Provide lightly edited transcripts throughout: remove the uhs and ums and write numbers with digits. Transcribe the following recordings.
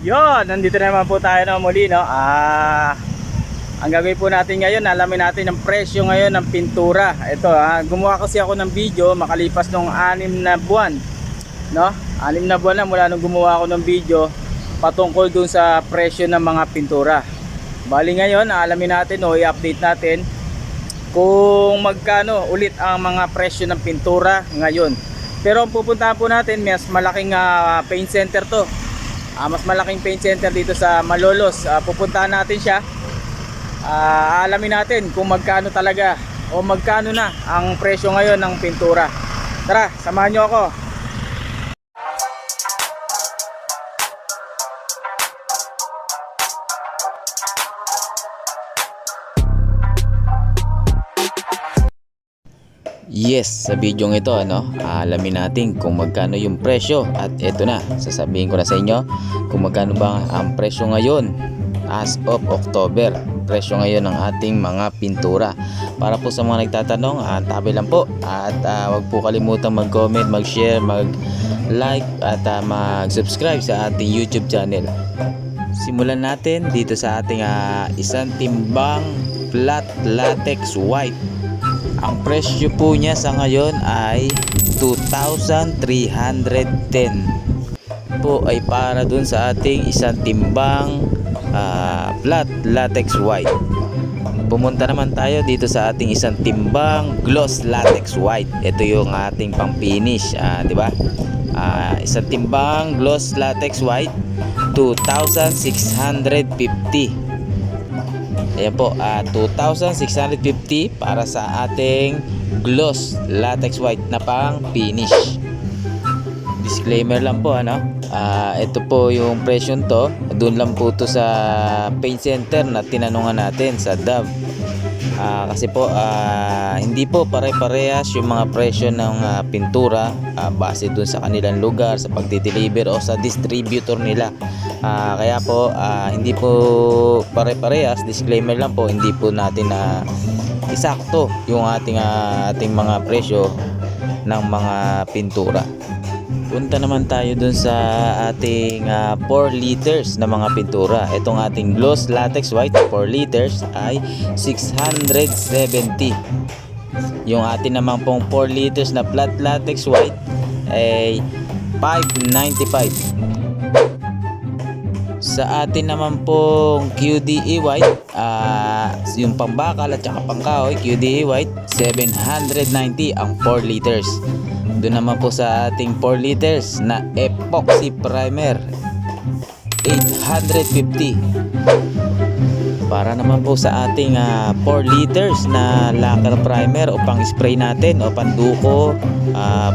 Yon, nandito na naman po tayo na muli, no? Ang gagawin po natin ngayon, alamin natin ang presyo ngayon ng pintura. Ito, gumawa kasi ako ng video makalipas nung 6 na buwan, no? 6 na buwan na mula nung gumawa ako ng video patungkol dun sa presyo ng mga pintura. Bali ngayon, alamin natin o i-update natin kung magkano ulit ang mga presyo ng pintura ngayon. Pero ang pupuntahan po natin, mas malaking paint center to. Mas malaking paint center dito sa Malolos. Pupuntahan natin siya. Alamin natin kung magkano talaga o magkano na ang presyo ngayon ng pintura. Tara, samahan nyo ako. Yes, sa video ito alamin natin kung magkano yung presyo. At eto na, sasabihin ko na sa inyo kung magkano ba ang presyo ngayon as of October. Presyo ngayon ng ating mga pintura. Para po sa mga nagtatanong, tabi lang po. At wag po kalimutang mag-comment, mag-share, mag-like at mag-subscribe sa ating YouTube channel. Simulan natin dito sa ating isang timbang flat latex white. Ang presyo po niya sa ngayon ay 2,310 po, ay para dun sa ating isang timbang flat latex white. Pumunta naman tayo dito sa ating isang timbang gloss latex white. Ito yung ating pang finish, di ba? Isang timbang gloss latex white, 2,650. Ayan po, 2,650 para sa ating gloss latex white na pang finish. Disclaimer lang po, ito po yung presyo to. Doon lang po to sa paint center na tinanungan natin sa Dove. Kasi po hindi po pare-parehas yung mga presyo ng pintura base dun sa kanilang lugar, sa pagdi-deliver o sa distributor nila. Kaya po hindi po pare-parehas. Disclaimer lang po, hindi po natin isakto yung ating mga presyo ng mga pintura. Punta naman tayo dun sa ating 4 liters na mga pintura. Itong ating gloss latex white 4 liters ay 670. Yung atin naman pong 4 liters na flat latex white ay 595. Sa atin naman pong QDE white, yung pambakal at saka pangkahoy, QDE white 790 ang 4 liters. Doon naman po sa ating 4 liters na epoxy primer 850. Para naman po sa ating 4 liters na lacquer primer o pang spray natin o panduko,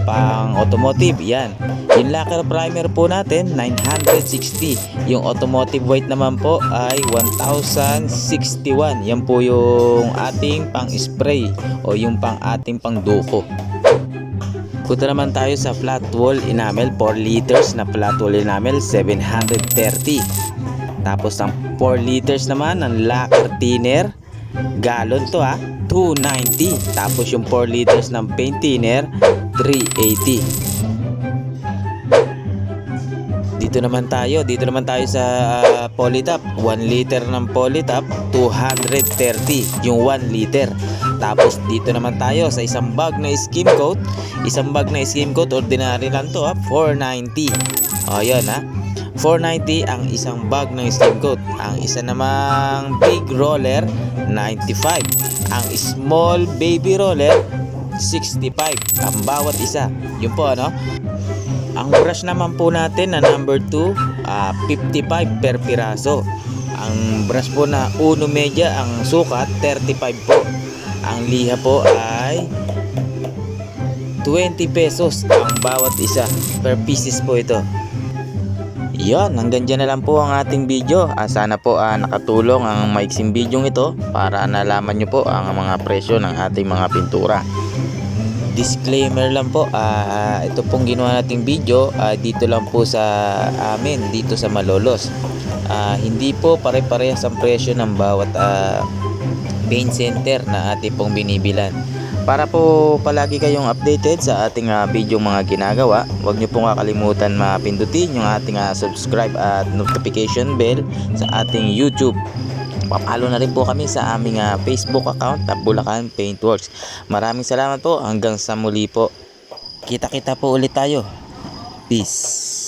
pang automotive, yan. Yung lacquer primer po natin 960. Yung automotive white naman po ay 1061. Yan po yung ating pang spray o yung pang ating pang duko. Punta naman tayo sa flat wall enamel 4 liters na flat wall enamel 730. Tapos ang 4 liters naman ng lacquer thinner, galon to 290. Tapos yung 4 liters ng paint thinner 380. Dito naman tayo sa Polytop. 1 liter ng Polytop 230 yung 1 liter. Tapos dito naman tayo sa isang bag na skim coat. Isang bag na skim coat, ordinary lang to 490. Yan 490 ang isang bag ng skim coat. Ang isa namang big roller 95. Ang small baby roller 65 ang bawat isa. Yun po Ang brush naman po natin na number 2 55 per piraso. Ang brush po na uno media ang sukat 35 po. Ang liha po ay 20 pesos ang bawat isa. Per pieces po ito. Yan, hanggang dyan na lang po ang ating video. Sana po nakatulong ang maiksing video ito para nalaman nyo po ang mga presyo ng ating mga pintura. Disclaimer lang po, ito pong ginawa nating video dito lang po sa amin, dito sa Malolos. Hindi po pare-parehas ang presyo ng bawat paint center na ating pong binibilan. Para po palagi kayong updated sa ating video mga ginagawa, huwag nyo pong kakalimutan mapindutin yung ating subscribe at notification bell sa ating YouTube. Papalo na rin po kami sa aming Facebook account na Bulacan Paintworks. Maraming salamat po, hanggang sa muli po. Kita-kita po ulit tayo. Peace.